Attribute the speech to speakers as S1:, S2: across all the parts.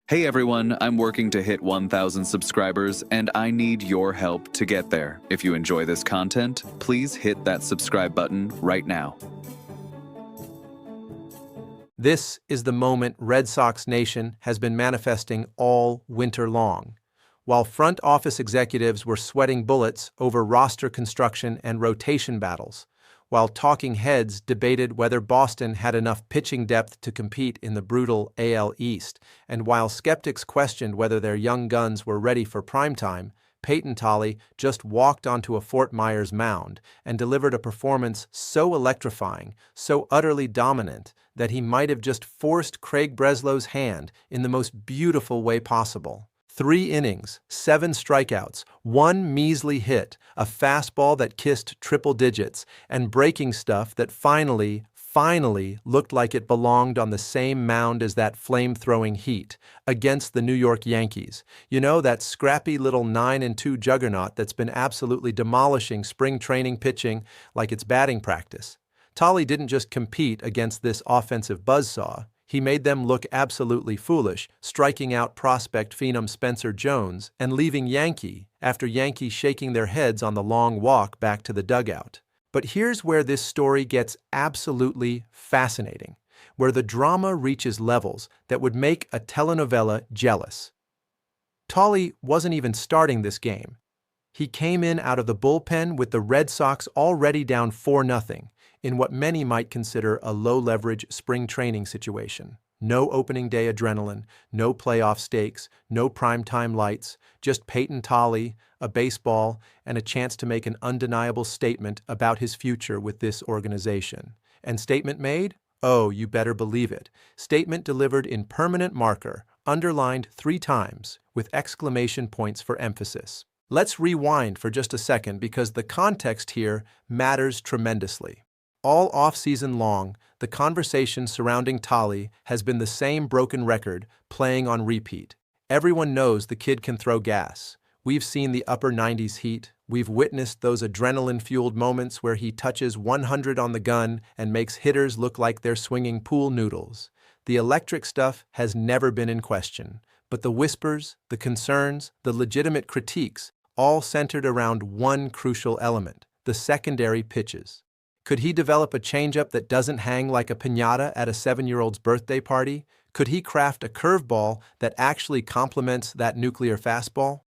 S1: Hey everyone, I'm working to hit 1,000 subscribers and I need your help to get there. If you enjoy this content, please hit that subscribe button right now.
S2: This is the moment Red Sox Nation has been manifesting all winter long. While front office executives were sweating bullets over roster construction and rotation battles, while talking heads debated whether Boston had enough pitching depth to compete in the brutal AL East, and while skeptics questioned whether their young guns were ready for primetime, Payton Tolley just walked onto a Fort Myers mound and delivered a performance so electrifying, so utterly dominant, that he might have just forced Craig Breslow's hand in the most beautiful way possible. 3 innings, 7 strikeouts, 1 measly hit, a fastball that kissed triple digits, and breaking stuff that finally looked like it belonged on the same mound as that flame-throwing Heat against the New York Yankees. You know, that scrappy little 9-2 juggernaut that's been absolutely demolishing spring training pitching like it's batting practice. Tolley didn't just compete against this offensive buzzsaw. He made them look absolutely foolish, striking out prospect phenom Spencer Jones and leaving Yankee after Yankee shaking their heads on the long walk back to the dugout. But here's where this story gets absolutely fascinating, where the drama reaches levels that would make a telenovela jealous. Tolley wasn't even starting this game. He came in out of the bullpen with the Red Sox already down 4-0 in what many might consider a low-leverage spring training situation. No opening day adrenaline, no playoff stakes, no primetime lights, just Payton Tolley, a baseball, and a chance to make an undeniable statement about his future with this organization. And statement made? Oh, you better believe it. Statement delivered in permanent marker, underlined 3 times, with exclamation points for emphasis. Let's rewind for just a second because the context here matters tremendously. All off-season long, the conversation surrounding Tolley has been the same broken record playing on repeat. Everyone knows the kid can throw gas. We've seen the upper 90s heat. We've witnessed those adrenaline-fueled moments where he touches 100 on the gun and makes hitters look like they're swinging pool noodles. The electric stuff has never been in question, but the whispers, the concerns, the legitimate critiques all centered around one crucial element: the secondary pitches. Could he develop a changeup that doesn't hang like a piñata at a 7-year-old's birthday party? Could he craft a curveball that actually complements that nuclear fastball?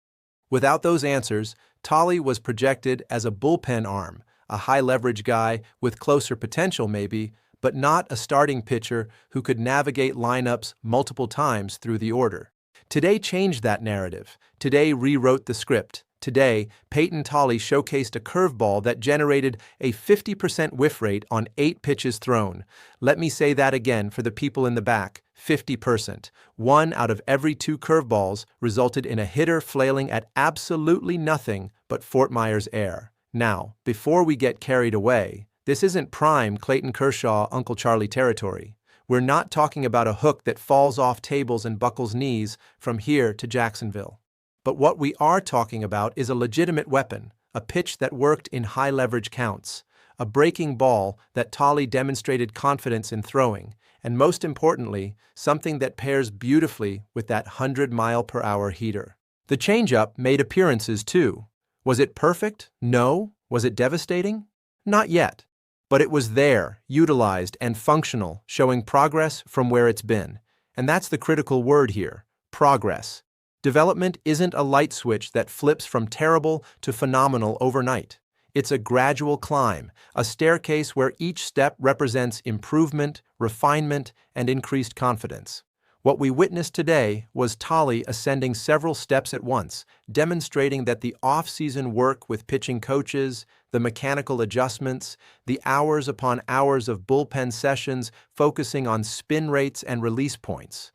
S2: Without those answers, Tolley was projected as a bullpen arm, a high-leverage guy with closer potential maybe, but not a starting pitcher who could navigate lineups multiple times through the order. Today changed that narrative. Today rewrote the script. Today, Payton Tolley showcased a curveball that generated a 50% whiff rate on 8 pitches thrown. Let me say that again for the people in the back, 50%. 1 out of every 2 curveballs resulted in a hitter flailing at absolutely nothing but Fort Myers air. Now, before we get carried away, this isn't prime Clayton Kershaw Uncle Charlie territory. We're not talking about a hook that falls off tables and buckles knees from here to Jacksonville. But what we are talking about is a legitimate weapon, a pitch that worked in high-leverage counts, a breaking ball that Tolley demonstrated confidence in throwing, and most importantly, something that pairs beautifully with that 100-mile-per-hour heater. The changeup made appearances too. Was it perfect? No. Was it devastating? Not yet. But it was there, utilized and functional, showing progress from where it's been. And that's the critical word here: progress. Development isn't a light switch that flips from terrible to phenomenal overnight. It's a gradual climb, a staircase where each step represents improvement, refinement, and increased confidence. What we witnessed today was Tolley ascending several steps at once, demonstrating that the off-season work with pitching coaches, the mechanical adjustments, the hours upon hours of bullpen sessions focusing on spin rates and release points,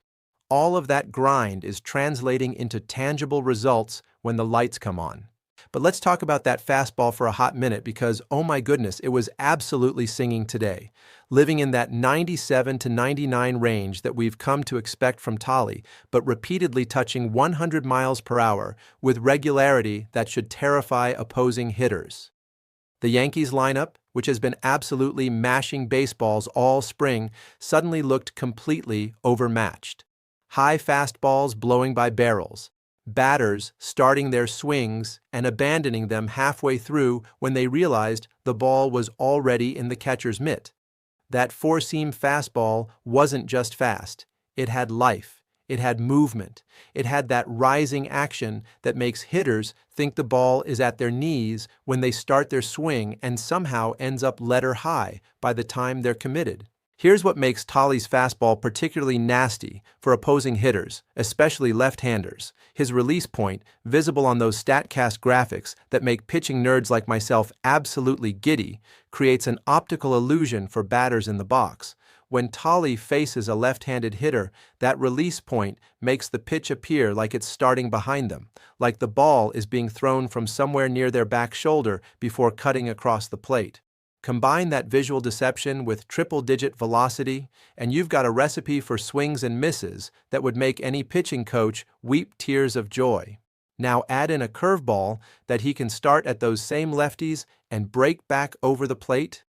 S2: all of that grind is translating into tangible results when the lights come on. But let's talk about that fastball for a hot minute because, oh my goodness, it was absolutely singing today. Living in that 97 to 99 range that we've come to expect from Tolley, but repeatedly touching 100 miles per hour with regularity that should terrify opposing hitters. The Yankees lineup, which has been absolutely mashing baseballs all spring, suddenly looked completely overmatched. high fastballs blowing by barrels, batters starting their swings and abandoning them halfway through when they realized the ball was already in the catcher's mitt. That four-seam fastball wasn't just fast. It had life. It had movement. It had that rising action that makes hitters think the ball is at their knees when they start their swing and somehow ends up letter high by the time they're committed. Here's what makes Tolley's fastball particularly nasty for opposing hitters, especially left-handers. His release point, visible on those StatCast graphics that make pitching nerds like myself absolutely giddy, creates an optical illusion for batters in the box. When Tolley faces a left-handed hitter, that release point makes the pitch appear like it's starting behind them, like the ball is being thrown from somewhere near their back shoulder before cutting across the plate. Combine that visual deception with triple-digit velocity, and you've got a recipe for swings and misses that would make any pitching coach weep tears of joy. Now add in a curveball that he can start at those same lefties and break back over the plate.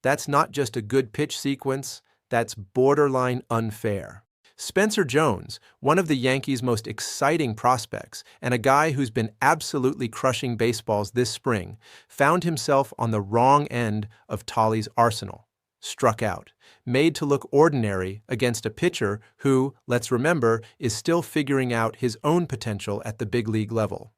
S2: That's not just a good pitch sequence, that's borderline unfair. Spencer Jones, one of the Yankees' most exciting prospects and a guy who's been absolutely crushing baseballs this spring, found himself on the wrong end of Tolley's arsenal. Struck out, made to look ordinary against a pitcher who, let's remember, is still figuring out his own potential at the big league level.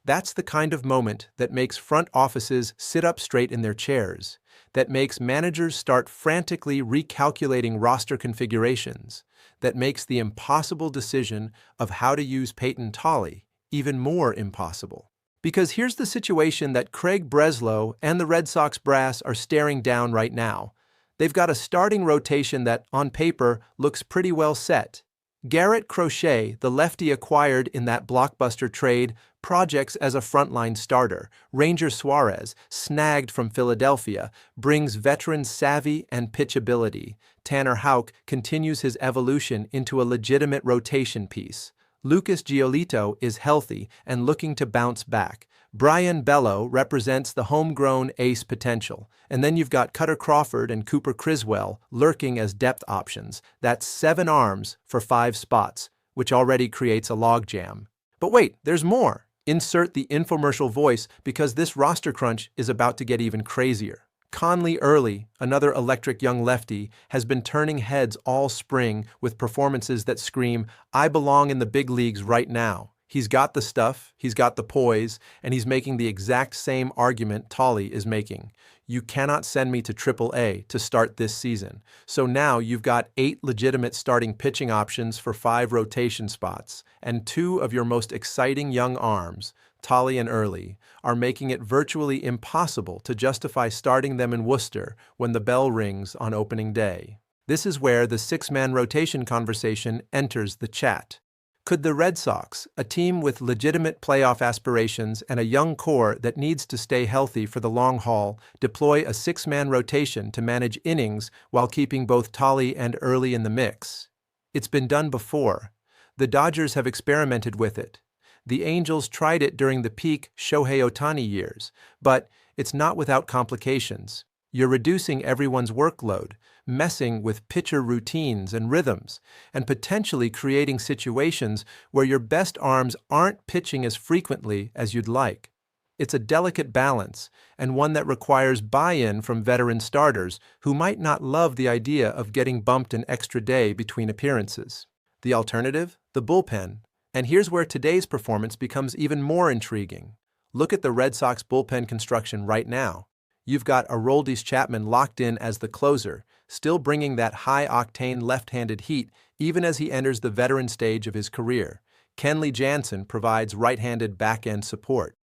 S2: That's the kind of moment that makes front offices sit up straight in their chairs, that makes managers start frantically recalculating roster configurations, that makes the impossible decision of how to use Payton Tolley even more impossible. Because here's the situation that Craig Breslow and the Red Sox brass are staring down right now. They've got a starting rotation that, on paper, looks pretty well set. Garrett Crochet, the lefty acquired in that blockbuster trade, projects as a frontline starter. Ranger Suarez, snagged from Philadelphia, brings veteran savvy and pitchability. Tanner Houck continues his evolution into a legitimate rotation piece. Lucas Giolito is healthy and looking to bounce back. Brian Bello represents the homegrown ace potential. And then you've got Cutter Crawford and Cooper Criswell lurking as depth options. That's 7 arms for 5 spots, which already creates a logjam. But wait, there's more. Insert the infomercial voice because this roster crunch is about to get even crazier. Conley Early, another electric young lefty, has been turning heads all spring with performances that scream, "I belong in the big leagues right now." He's got the stuff, he's got the poise, and he's making the exact same argument Tolley is making. You cannot send me to AAA to start this season. So now you've got 8 legitimate starting pitching options for 5 rotation spots, and 2 of your most exciting young arms, Tolley and Early, are making it virtually impossible to justify starting them in Worcester when the bell rings on opening day. This is where the 6-man rotation conversation enters the chat. Could the Red Sox, a team with legitimate playoff aspirations and a young core that needs to stay healthy for the long haul, deploy a 6-man rotation to manage innings while keeping both Tolley and Early in the mix? It's been done before. The Dodgers have experimented with it. The Angels tried it during the peak Shohei Ohtani years, but it's not without complications. You're reducing everyone's workload, messing with pitcher routines and rhythms, and potentially creating situations where your best arms aren't pitching as frequently as you'd like. It's a delicate balance, and one that requires buy-in from veteran starters who might not love the idea of getting bumped an extra day between appearances. The alternative? The bullpen. And here's where today's performance becomes even more intriguing. Look at the Red Sox bullpen construction right now. You've got Aroldis Chapman locked in as the closer, still bringing that high-octane left-handed heat even as he enters the veteran stage of his career. Kenley Jansen provides right-handed back-end support.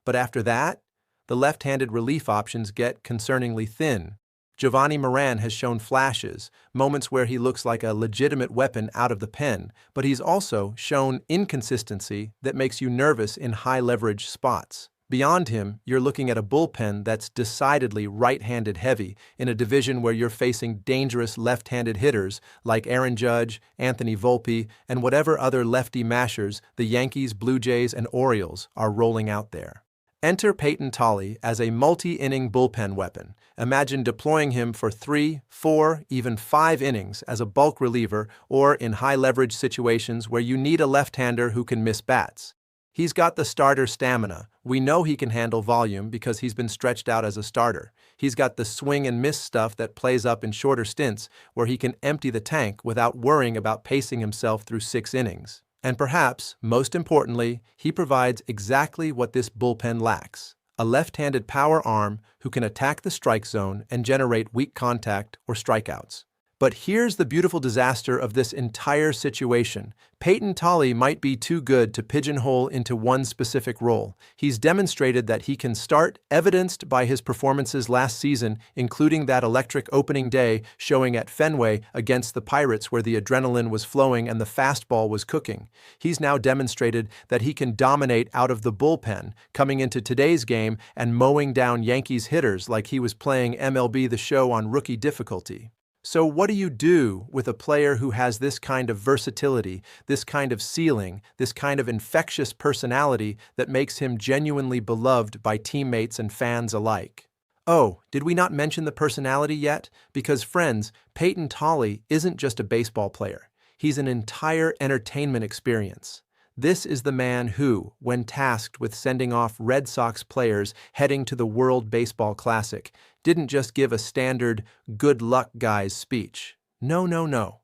S2: But after that, the left-handed relief options get concerningly thin. Giovanni Moran has shown flashes, moments where he looks like a legitimate weapon out of the pen, but he's also shown inconsistency that makes you nervous in high-leverage spots. Beyond him, you're looking at a bullpen that's decidedly right-handed heavy in a division where you're facing dangerous left-handed hitters like Aaron Judge, Anthony Volpe, and whatever other lefty mashers the Yankees, Blue Jays, and Orioles are rolling out there. Enter Payton Tolley as a multi-inning bullpen weapon. Imagine deploying him for 3, 4, even 5 innings as a bulk reliever or in high-leverage situations where you need a left-hander who can miss bats. He's got the starter stamina. We know he can handle volume because he's been stretched out as a starter. He's got the swing and miss stuff that plays up in shorter stints where he can empty the tank without worrying about pacing himself through 6 innings. And perhaps, most importantly, he provides exactly what this bullpen lacks: a left-handed power arm who can attack the strike zone and generate weak contact or strikeouts. But here's the beautiful disaster of this entire situation. Payton Tolley might be too good to pigeonhole into one specific role. He's demonstrated that he can start, evidenced by his performances last season, including that electric opening day showing at Fenway against the Pirates where the adrenaline was flowing and the fastball was cooking. He's now demonstrated that he can dominate out of the bullpen, coming into today's game and mowing down Yankees hitters like he was playing MLB The Show on rookie difficulty. So what do you do with a player who has this kind of versatility, this kind of ceiling, this kind of infectious personality that makes him genuinely beloved by teammates and fans alike? Oh, did we not mention the personality yet? Because friends, Payton Tolley isn't just a baseball player. He's an entire entertainment experience. This is the man who, when tasked with sending off Red Sox players heading to the World Baseball Classic, didn't just give a standard "good luck, guys" speech. No.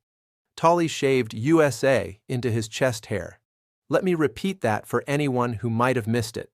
S2: Tolley shaved USA into his chest hair. Let me repeat that for anyone who might have missed it.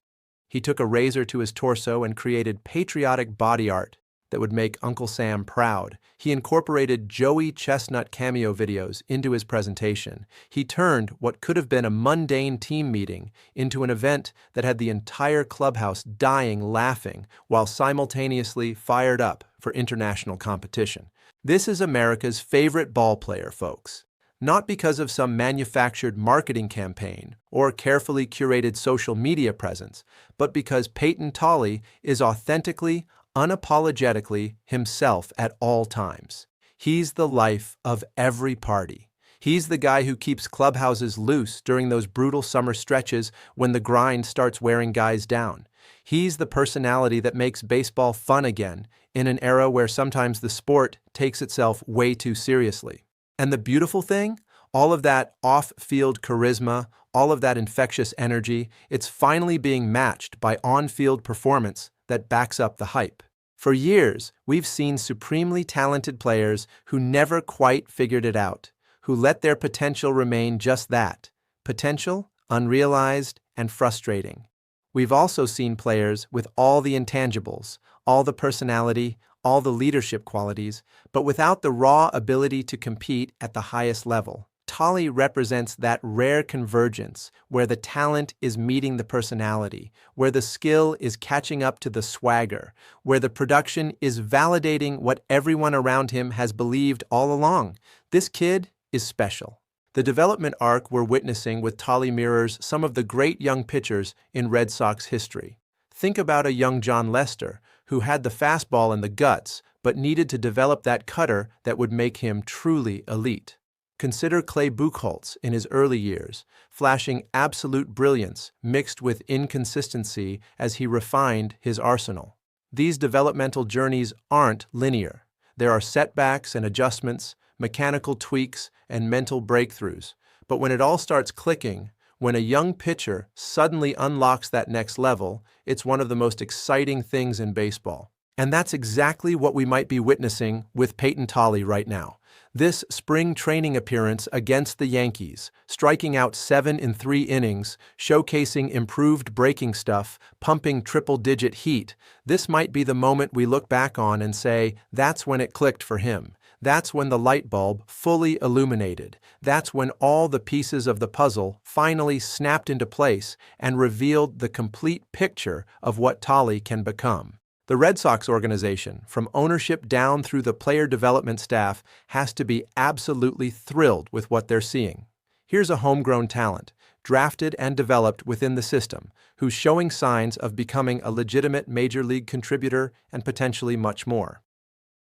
S2: He took a razor to his torso and created patriotic body art that would make Uncle Sam proud. He incorporated Joey Chestnut cameo videos into his presentation. He turned what could have been a mundane team meeting into an event that had the entire clubhouse dying laughing while simultaneously fired up for international competition. This is America's favorite ball player, folks. Not because of some manufactured marketing campaign or carefully curated social media presence, but because Payton Tolley is authentically, unapologetically himself at all times. He's the life of every party. He's the guy who keeps clubhouses loose during those brutal summer stretches when the grind starts wearing guys down. He's the personality that makes baseball fun again in an era where sometimes the sport takes itself way too seriously. And the beautiful thing? All of that off-field charisma, all of that infectious energy, it's finally being matched by on-field performance that backs up the hype. For years, we've seen supremely talented players who never quite figured it out, who let their potential remain just that, potential, unrealized, and frustrating. We've also seen players with all the intangibles, all the personality, all the leadership qualities, but without the raw ability to compete at the highest level. Tolley represents that rare convergence where the talent is meeting the personality, where the skill is catching up to the swagger, where the production is validating what everyone around him has believed all along. This kid is special. The development arc we're witnessing with Tolley mirrors some of the great young pitchers in Red Sox history. Think about a young John Lester, who had the fastball and the guts, but needed to develop that cutter that would make him truly elite. Consider Clay Buchholz in his early years, flashing absolute brilliance mixed with inconsistency as he refined his arsenal. These developmental journeys aren't linear. There are setbacks and adjustments, mechanical tweaks, and mental breakthroughs. But when it all starts clicking, when a young pitcher suddenly unlocks that next level, it's one of the most exciting things in baseball. And that's exactly what we might be witnessing with Payton Tolley right now. This spring training appearance against the Yankees, striking out 7 in 3 innings, showcasing improved breaking stuff, pumping triple-digit heat, this might be the moment we look back on and say, that's when it clicked for him. That's when the light bulb fully illuminated. That's when all the pieces of the puzzle finally snapped into place and revealed the complete picture of what Tolley can become. The Red Sox organization, from ownership down through the player development staff, has to be absolutely thrilled with what they're seeing. Here's a homegrown talent, drafted and developed within the system, who's showing signs of becoming a legitimate major league contributor and potentially much more.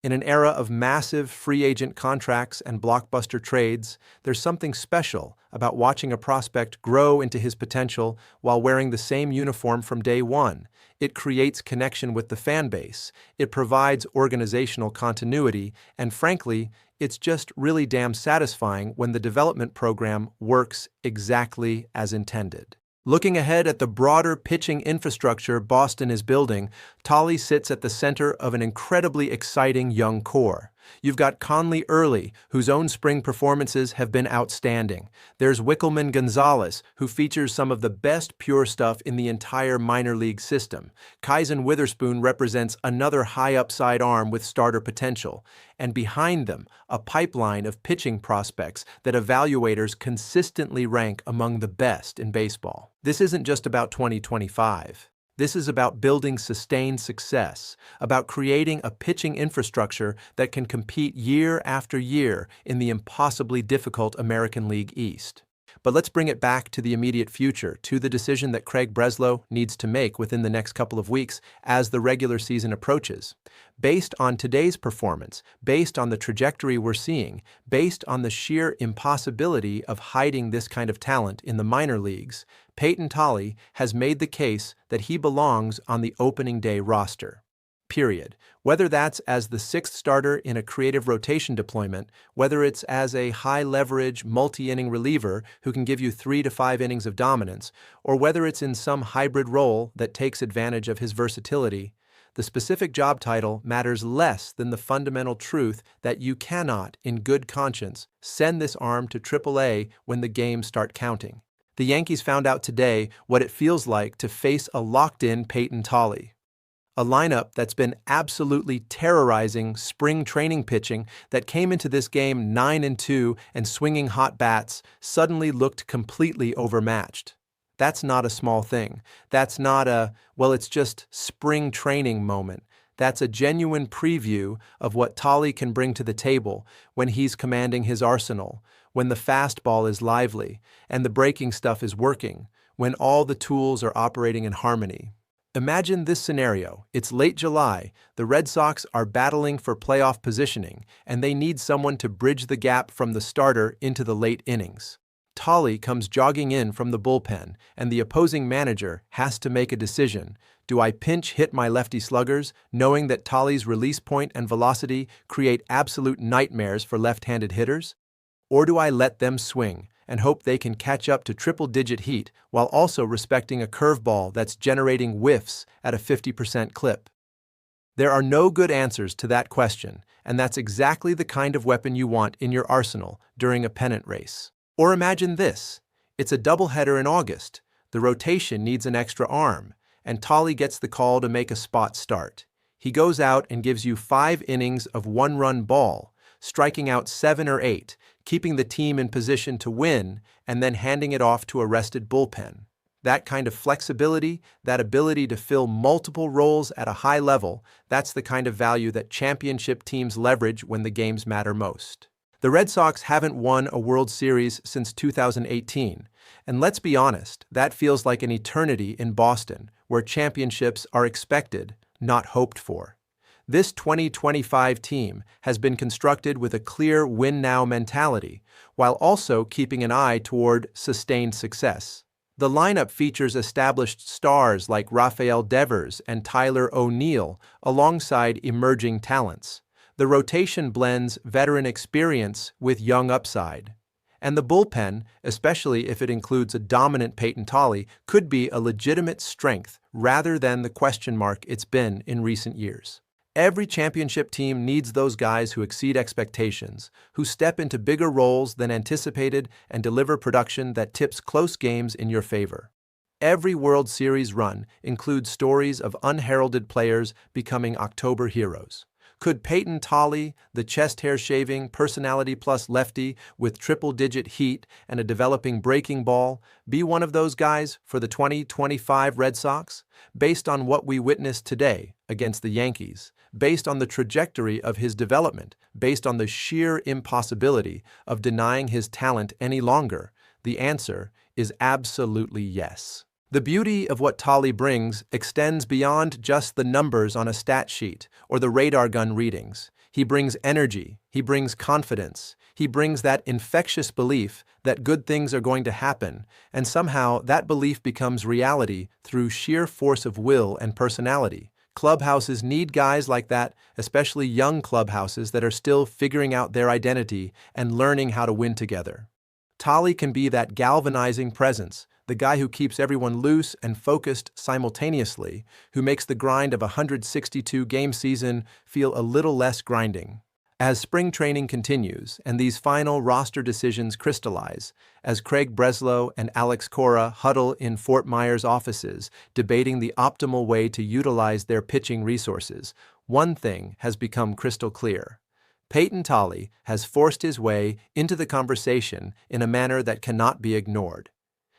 S2: In an era of massive free agent contracts and blockbuster trades, there's something special about watching a prospect grow into his potential while wearing the same uniform from day one. It creates connection with the fan base, it provides organizational continuity, and frankly, it's just really damn satisfying when the development program works exactly as intended. Looking ahead at the broader pitching infrastructure Boston is building, Tolley sits at the center of an incredibly exciting young core. You've got Conley Early, whose own spring performances have been outstanding. There's Wickelman Gonzalez, who features some of the best pure stuff in the entire minor league system. Kaizen Witherspoon represents another high upside arm with starter potential. And behind them, a pipeline of pitching prospects that evaluators consistently rank among the best in baseball. This isn't just about 2025. This is about building sustained success, about creating a pitching infrastructure that can compete year after year in the impossibly difficult American League East. But let's bring it back to the immediate future, to the decision that Craig Breslow needs to make within the next couple of weeks as the regular season approaches. Based on today's performance, based on the trajectory we're seeing, based on the sheer impossibility of hiding this kind of talent in the minor leagues, Payton Tolley has made the case that he belongs on the opening day roster. Period. Whether that's as the sixth starter in a creative rotation deployment, whether it's as a high-leverage, multi-inning reliever who can give you 3 to 5 innings of dominance, or whether it's in some hybrid role that takes advantage of his versatility, the specific job title matters less than the fundamental truth that you cannot, in good conscience, send this arm to AAA when the games start counting. The Yankees found out today what it feels like to face a locked-in Payton Tolley. A lineup that's been absolutely terrorizing spring training pitching that came into this game 9-2 and swinging hot bats suddenly looked completely overmatched. That's not a small thing. That's not a, well, it's just spring training moment. That's a genuine preview of what Tolley can bring to the table when he's commanding his arsenal, when the fastball is lively and the breaking stuff is working, when all the tools are operating in harmony. Imagine this scenario. It's late July, the Red Sox are battling for playoff positioning, and they need someone to bridge the gap from the starter into the late innings. Tolley comes jogging in from the bullpen, and the opposing manager has to make a decision. Do I pinch hit my lefty sluggers, knowing that Tolley's release point and velocity create absolute nightmares for left-handed hitters? Or do I let them swing and hope they can catch up to triple-digit heat while also respecting a curveball that's generating whiffs at a 50% clip? There are no good answers to that question, and that's exactly the kind of weapon you want in your arsenal during a pennant race. Or imagine this. It's a doubleheader in August. The rotation needs an extra arm, and Tolley gets the call to make a spot start. He goes out and gives you 5 innings of one-run ball, striking out 7 or 8, keeping the team in position to win, and then handing it off to a rested bullpen. That kind of flexibility, that ability to fill multiple roles at a high level, that's the kind of value that championship teams leverage when the games matter most. The Red Sox haven't won a World Series since 2018, and let's be honest, that feels like an eternity in Boston, where championships are expected, not hoped for. This 2025 team has been constructed with a clear win-now mentality, while also keeping an eye toward sustained success. The lineup features established stars like Rafael Devers and Tyler O'Neill, alongside emerging talents. The rotation blends veteran experience with young upside. And the bullpen, especially if it includes a dominant Payton Tolley, could be a legitimate strength rather than the question mark it's been in recent years. Every championship team needs those guys who exceed expectations, who step into bigger roles than anticipated and deliver production that tips close games in your favor. Every World Series run includes stories of unheralded players becoming October heroes. Could Payton Tolley, the chest-hair-shaving, personality-plus lefty with triple-digit heat and a developing breaking ball, be one of those guys for the 2025 Red Sox? Based on what we witnessed today against the Yankees, based on the trajectory of his development, based on the sheer impossibility of denying his talent any longer, the answer is absolutely yes. The beauty of what Tolley brings extends beyond just the numbers on a stat sheet or the radar gun readings. He brings energy, he brings confidence, he brings that infectious belief that good things are going to happen, and somehow that belief becomes reality through sheer force of will and personality. Clubhouses need guys like that, especially young clubhouses that are still figuring out their identity and learning how to win together. Tolley can be that galvanizing presence, the guy who keeps everyone loose and focused simultaneously, who makes the grind of a 162-game season feel a little less grinding. As spring training continues and these final roster decisions crystallize, as Craig Breslow and Alex Cora huddle in Fort Myers offices debating the optimal way to utilize their pitching resources, one thing has become crystal clear. Payton Tolley has forced his way into the conversation in a manner that cannot be ignored.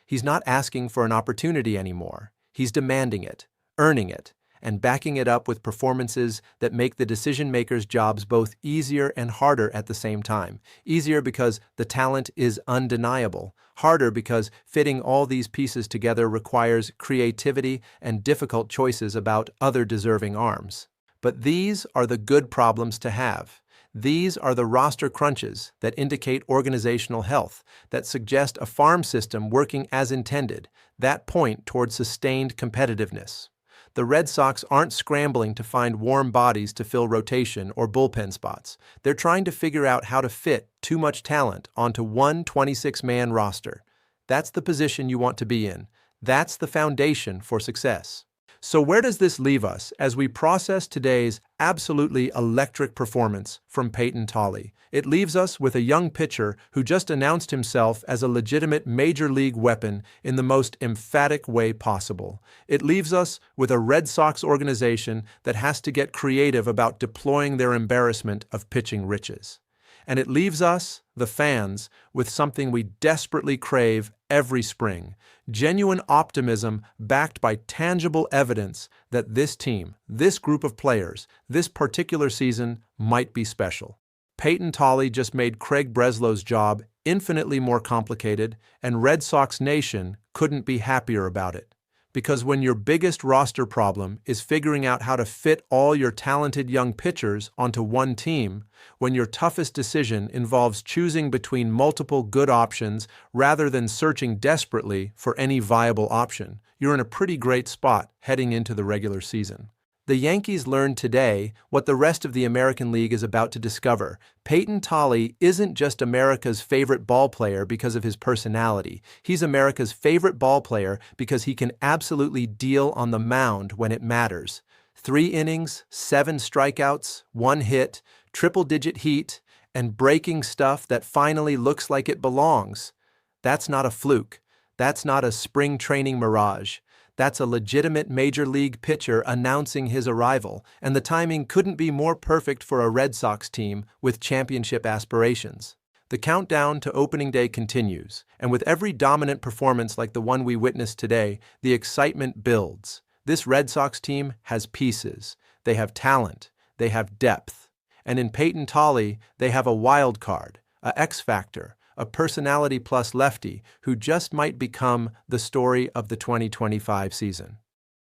S2: He's not asking for an opportunity anymore. He's demanding it, earning it, and backing it up with performances that make the decision-makers' jobs both easier and harder at the same time. Easier because the talent is undeniable. Harder because fitting all these pieces together requires creativity and difficult choices about other deserving arms. But these are the good problems to have. These are the roster crunches that indicate organizational health, that suggest a farm system working as intended, that point toward sustained competitiveness. The Red Sox aren't scrambling to find warm bodies to fill rotation or bullpen spots. They're trying to figure out how to fit too much talent onto one 26-man roster. That's the position you want to be in. That's the foundation for success. So where does this leave us as we process today's absolutely electric performance from Payton Tolley? It leaves us with a young pitcher who just announced himself as a legitimate major league weapon in the most emphatic way possible. It leaves us with a Red Sox organization that has to get creative about deploying their embarrassment of pitching riches. And it leaves us, the fans, with something we desperately crave every spring: genuine optimism backed by tangible evidence that this team, this group of players, this particular season might be special. Payton Tolley just made Craig Breslow's job infinitely more complicated, and Red Sox Nation couldn't be happier about it. Because when your biggest roster problem is figuring out how to fit all your talented young pitchers onto one team, when your toughest decision involves choosing between multiple good options rather than searching desperately for any viable option, you're in a pretty great spot heading into the regular season. The Yankees learned today what the rest of the American League is about to discover. Payton Tolley isn't just America's favorite ball player because of his personality. He's America's favorite ball player because he can absolutely deal on the mound when it matters. 3 innings, 7 strikeouts, 1 hit, triple-digit heat, and breaking stuff that finally looks like it belongs. That's not a fluke. That's not a spring training mirage. That's a legitimate major league pitcher announcing his arrival, and the timing couldn't be more perfect for a Red Sox team with championship aspirations. The countdown to opening day continues, and with every dominant performance like the one we witnessed today, the excitement builds. This Red Sox team has pieces. They have talent. They have depth. And in Payton Tolley, they have a wild card, a X factor, a personality plus lefty who just might become the story of the 2025 season.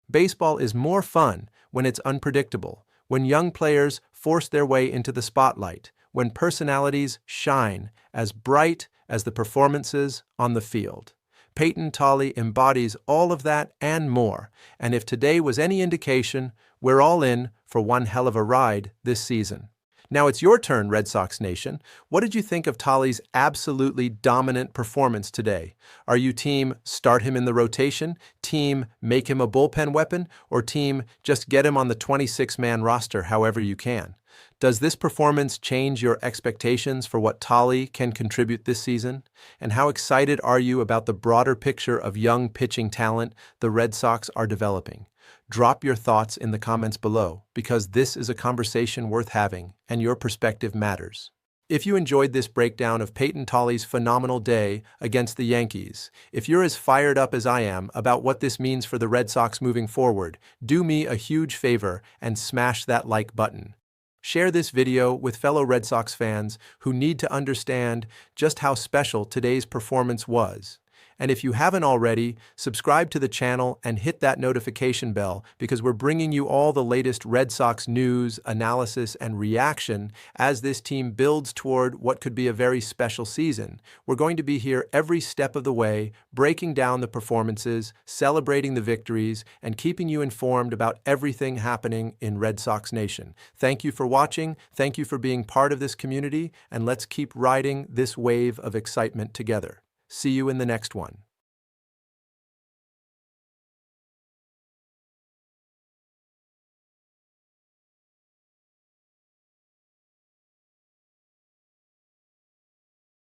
S2: Baseball is more fun when it's unpredictable, when young players force their way into the spotlight, when personalities shine as bright as the performances on the field. Payton Tolley embodies all of that and more, and if today was any indication, we're all in for one hell of a ride this season. Now it's your turn, Red Sox Nation. What did you think of Tolley's absolutely dominant performance today? Are you team start him in the rotation, team make him a bullpen weapon, or team just get him on the 26-man roster however you can? Does this performance change your expectations for what Tolley can contribute this season? And how excited are you about the broader picture of young pitching talent the Red Sox are developing? Drop your thoughts in the comments below, because this is a conversation worth having, and your perspective matters. If you enjoyed this breakdown of Payton Tolley's phenomenal day against the Yankees, if you're as fired up as I am about what this means for the Red Sox moving forward, do me a huge favor and smash that like button. Share this video with fellow Red Sox fans who need to understand just how special today's performance was. And if you haven't already, subscribe to the channel and hit that notification bell because we're bringing you all the latest Red Sox news, analysis, and reaction as this team builds toward what could be a very special season. We're going to be here every step of the way, breaking down the performances, celebrating the victories, and keeping you informed about everything happening in Red Sox Nation. Thank you for watching, thank you for being part of this community, and let's keep riding this wave of excitement together. See you in the next one.